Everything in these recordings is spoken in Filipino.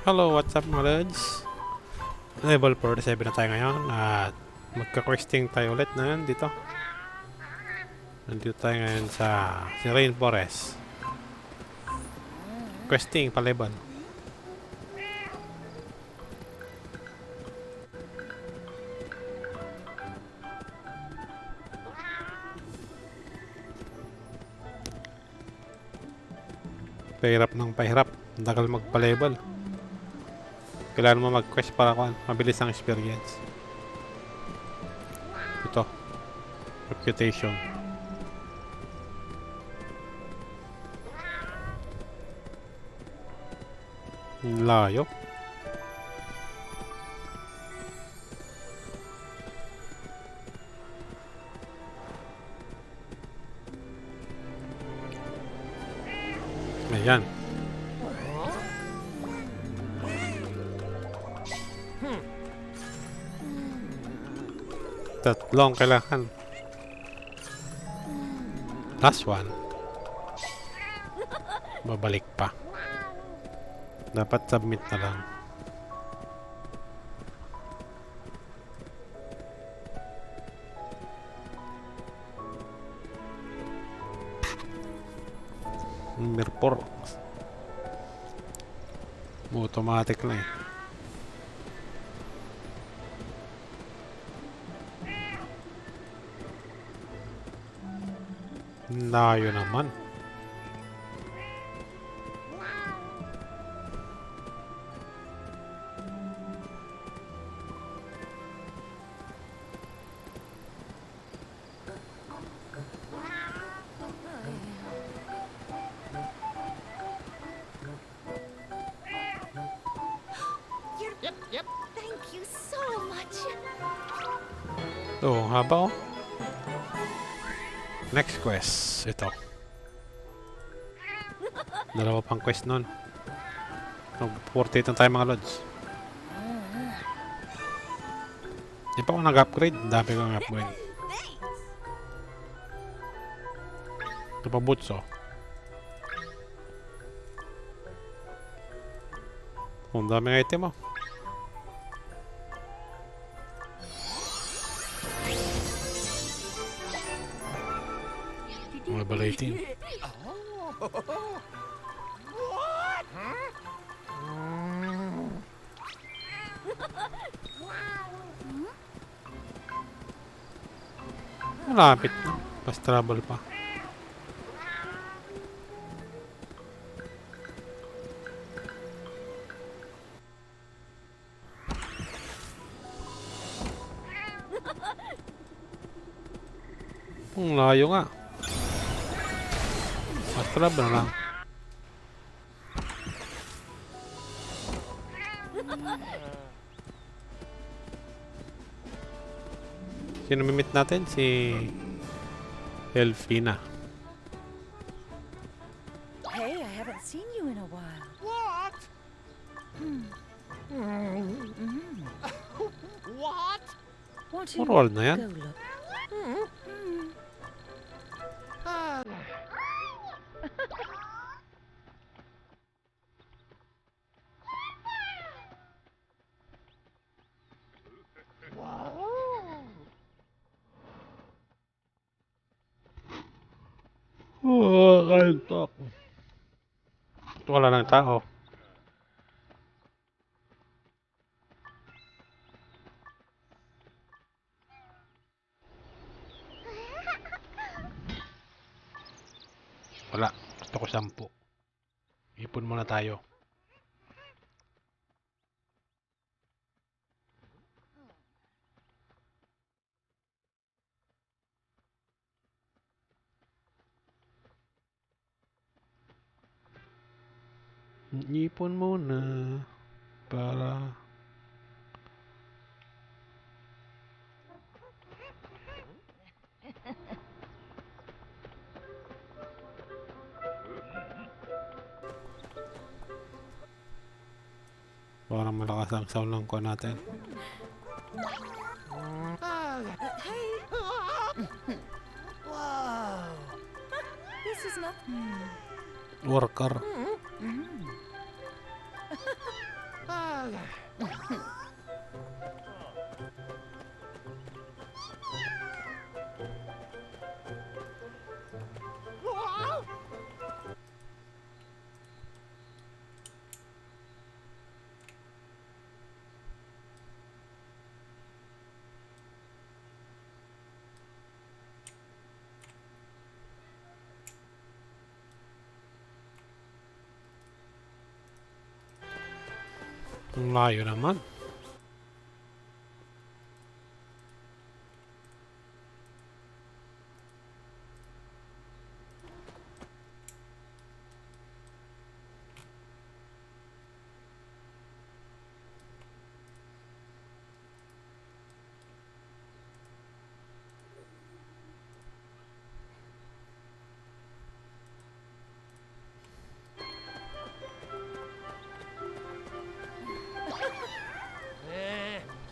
Hello, what's up mga lods? Level 47 na tayo ngayon at magka-questing tayo ulit na dito. Nandito tayo ngayon sa Rainforest. Questing pa level. Pahirap ng pahirap. Tagal magpa-level. Kailangan mo mag-quest para mabilis ang experience. Ito. Reputation. Layo. Ayan. Tatlong kailangan. Last one. Babalik pa. Dapat submit na lang. Number 4. Automatic na eh. Layo naman. Yep. Thank you so much. Oh, haba oh. Next quest. Ito. Dalawa pang quest nun. 48 na tayo mga lods. Di pa ako nag-upgrade. Dami kong upgrade. Ito pa boots oh. Ang daming item oh. Level 18. Malapit na. Fast travel pa. Ang layo nga. Fast travel lang. Sino mimit natin? Si Elfina. Hey, I haven't seen you in a while. What? What? Want to Puro world na yan. go look? Oh, kain talk. Wala nang tao. Wala. Gusto ko 10. Ipon muna tayo. Ipon muna. Para... Parang malakas ang sound ng kuha natin. Hey, Wow. this is not. Worker. Ang layo naman.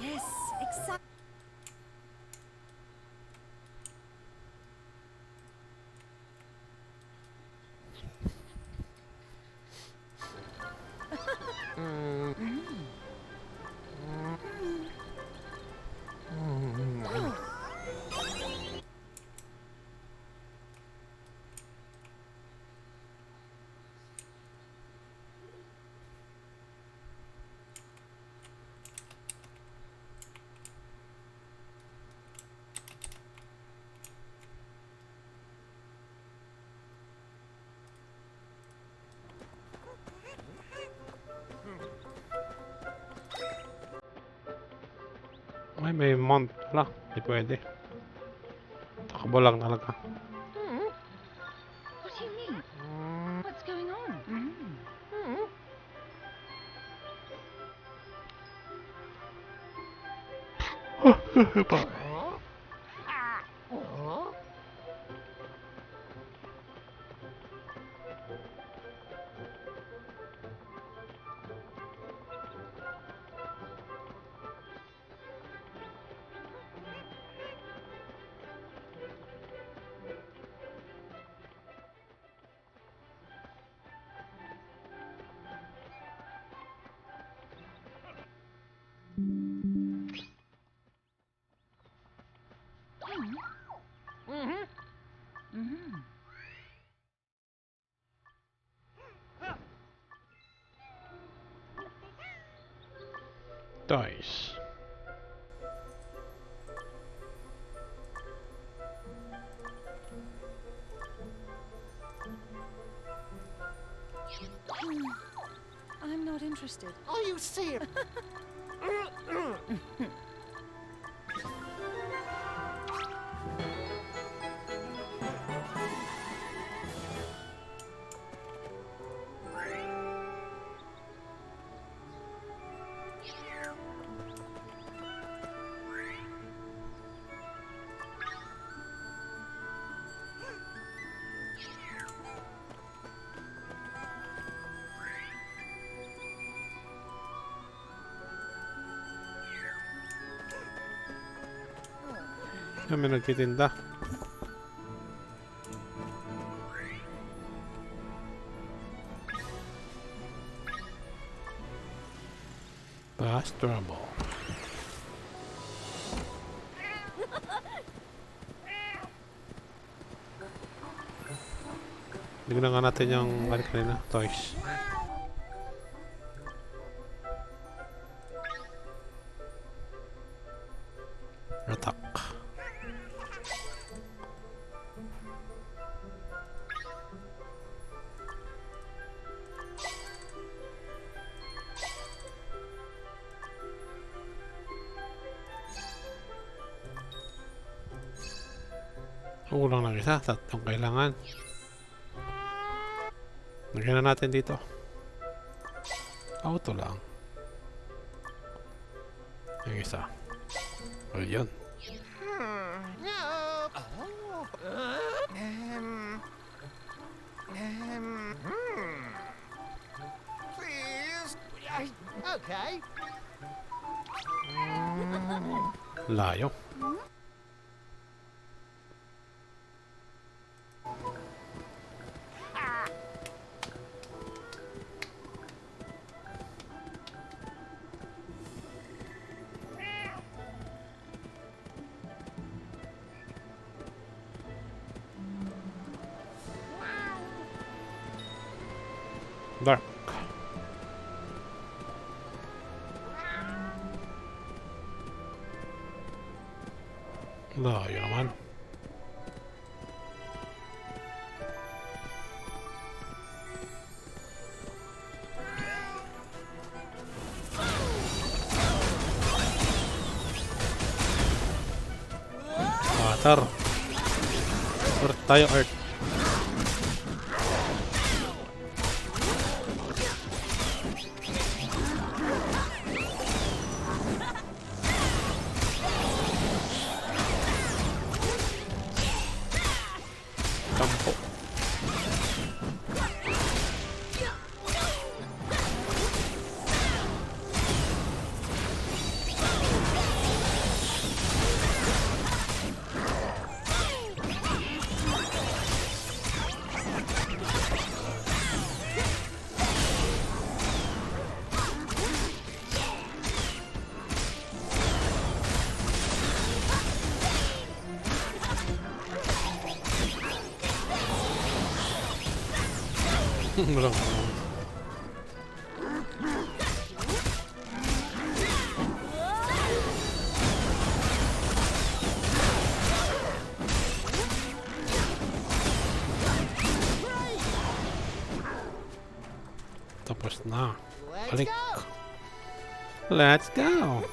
Yes, exactly. Ay, may mount pala. Hindi pwede. Takbo lang talaga. What do you mean? What's going on? Dice. I'm not interested. Are you serious? Yan, may nagtitinda. Fast trouble. Tignan nga natin yung kanina, toys. Attack. Kulang lang isa, tatlong kailangan. Lagyan na natin dito. Auto lang. Yung isa. O yun. No. Please. Okay. Layo. Dark. Layo naman. Water. Earth tayo, Earth. Tampo. Walang tapos na. Let's Balik. go. Let's go.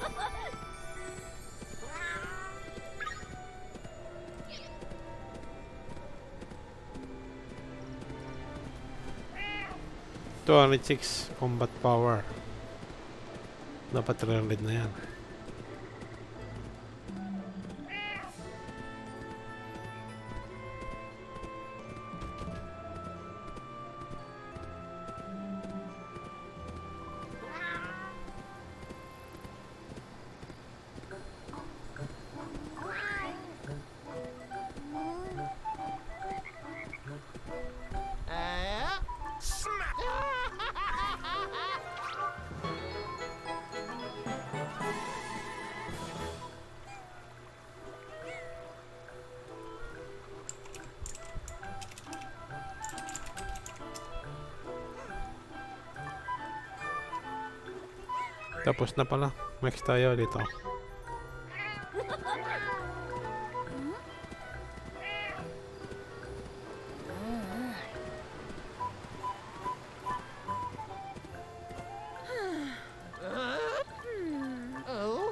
$206 combat power. Dapat 300 na yan. Smack. Tapos na pala. Next tayo dito. Oh.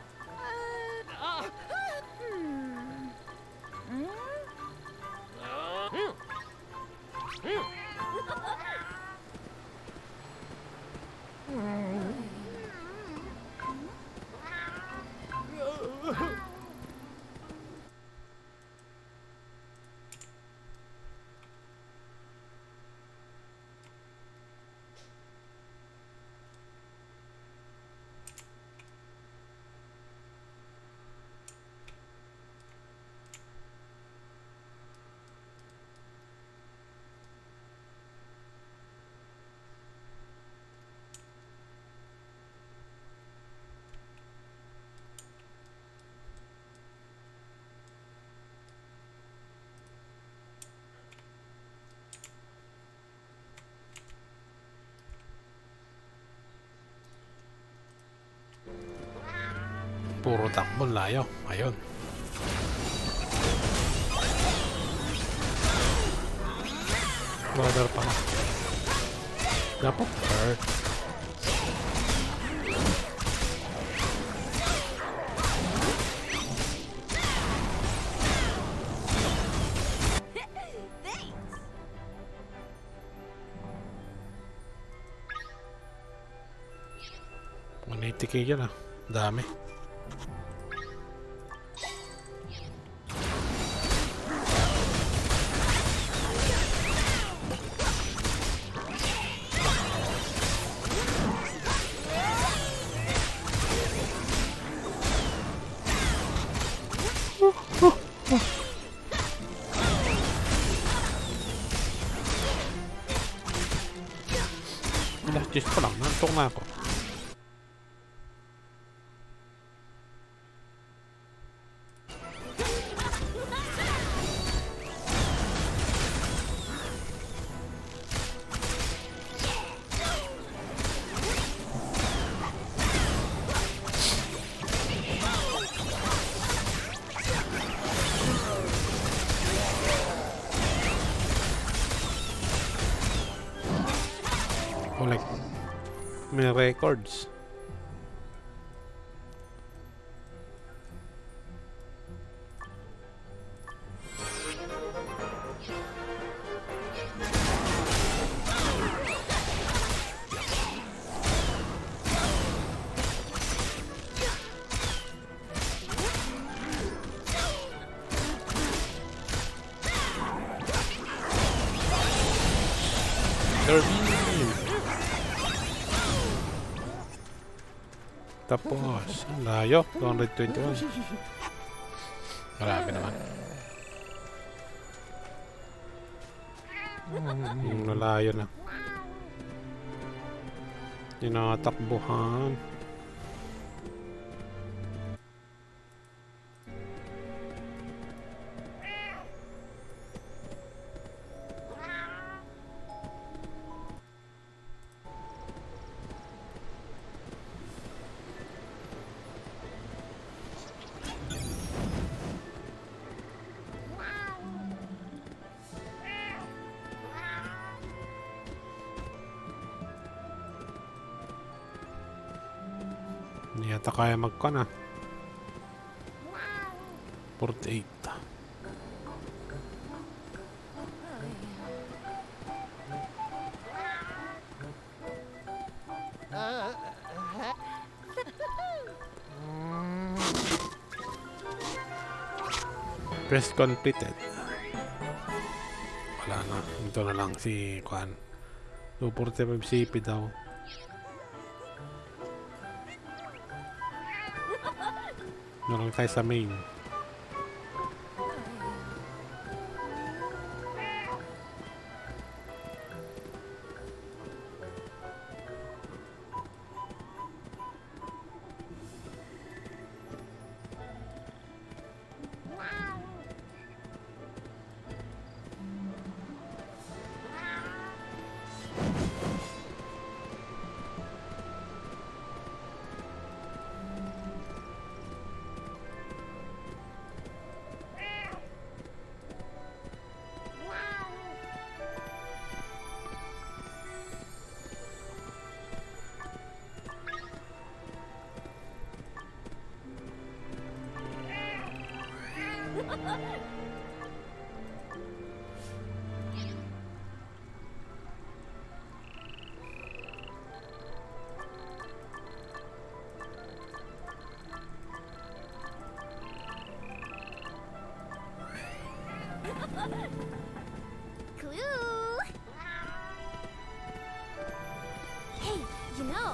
Puro takbo, layo. Ayun. Water pa. Dapat Earth. Maniti kayo dyan ah. Dami. Last cheese pa lang. Nantok na ako. May records. Derby! Tapos, ang layo. 221. Marami naman. Nalayo na. Tinatakbuhan. Hindi yata kaya magkon ah. 48. Quest completed. Wala na. Ito na lang si Kwan. 245 CP daw. Nalang tayo sa main. Clue! Hey, you know...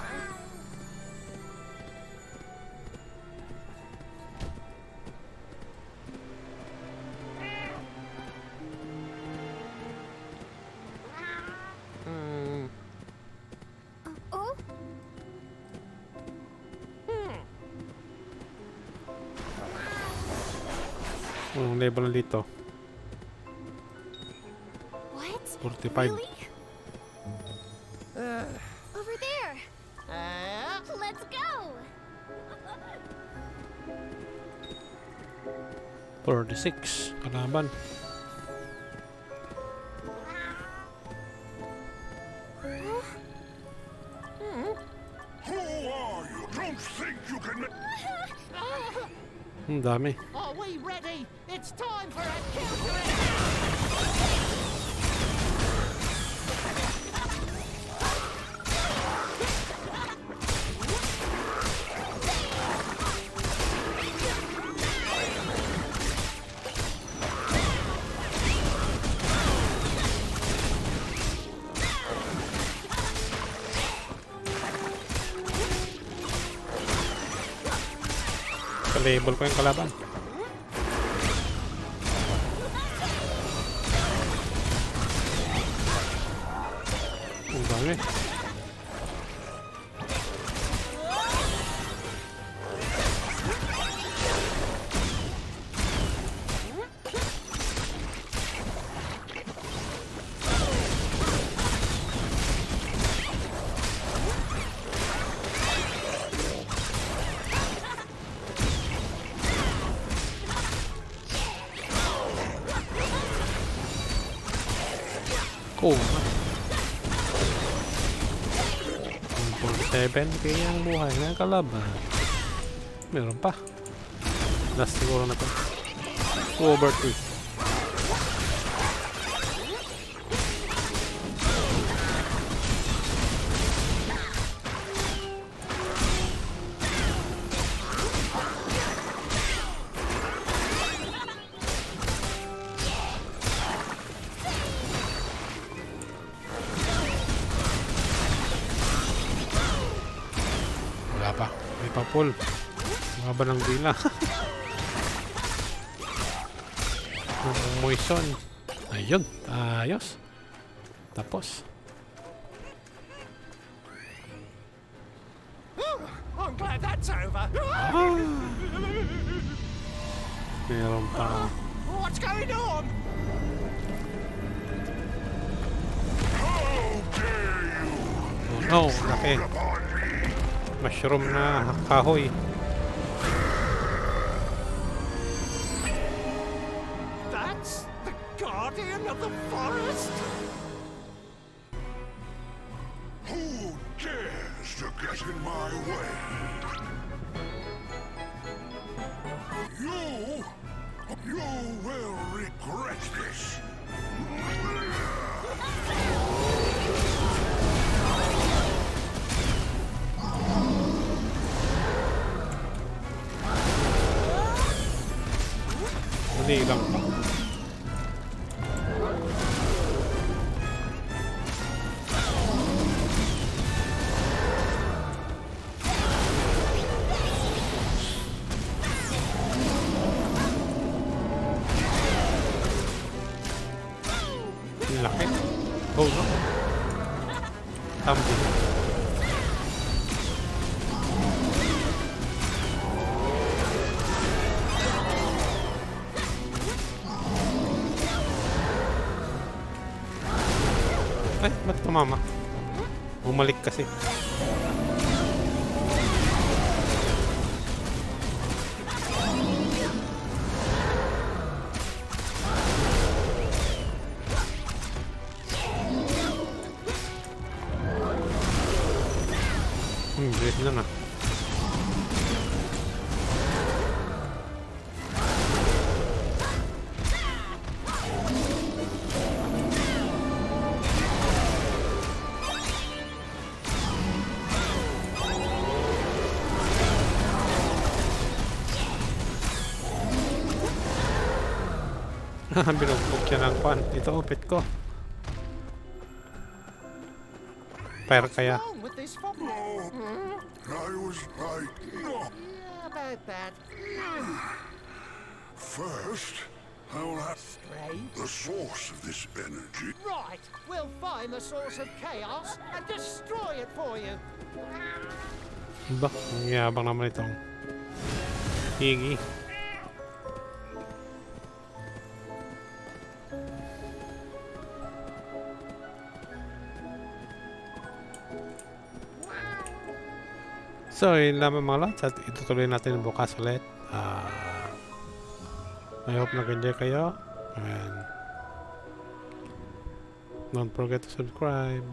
Oh? Anong level na dito? What? 45. Really? Over there! Let's go! 46. Kalaban. Who are you? Don't think you can... Ang dami. Are we ready? It's time for a counter. Ka-label ko yung kalaban. Ang dami. Oh. 7k ang buhay ng kalaban. Meron pa. Last siguro na to. 2 over 3. Wala pa. May pa full. Mga ba ng dila? Moison. Ayun. Ayos. Tapos. I'm glad that's over. Meron pa. What's going on? Oh no. Laki. Mushroom na kahoy. That's the guardian of the forest? Who dares to get in my way? You will regret this. Mali lang pa. Laki. Oh no. Tumbling. Ay, ba't tumama? Bumalik kasi. Bilis lang ah. Binugbog siya ng kwan. Ito, pet ko. Fire kaya. What's wrong with this fog? I was right. No. Yeah, about that. First, I will have Strange. the source of this energy. Right, we'll find the source of chaos and destroy it for you. Ba, ang yabang naman itong Higi. So, yun lamang mga lods at itutuloy natin bukas ulit. I hope nag-enjoy kayo and don't forget to subscribe.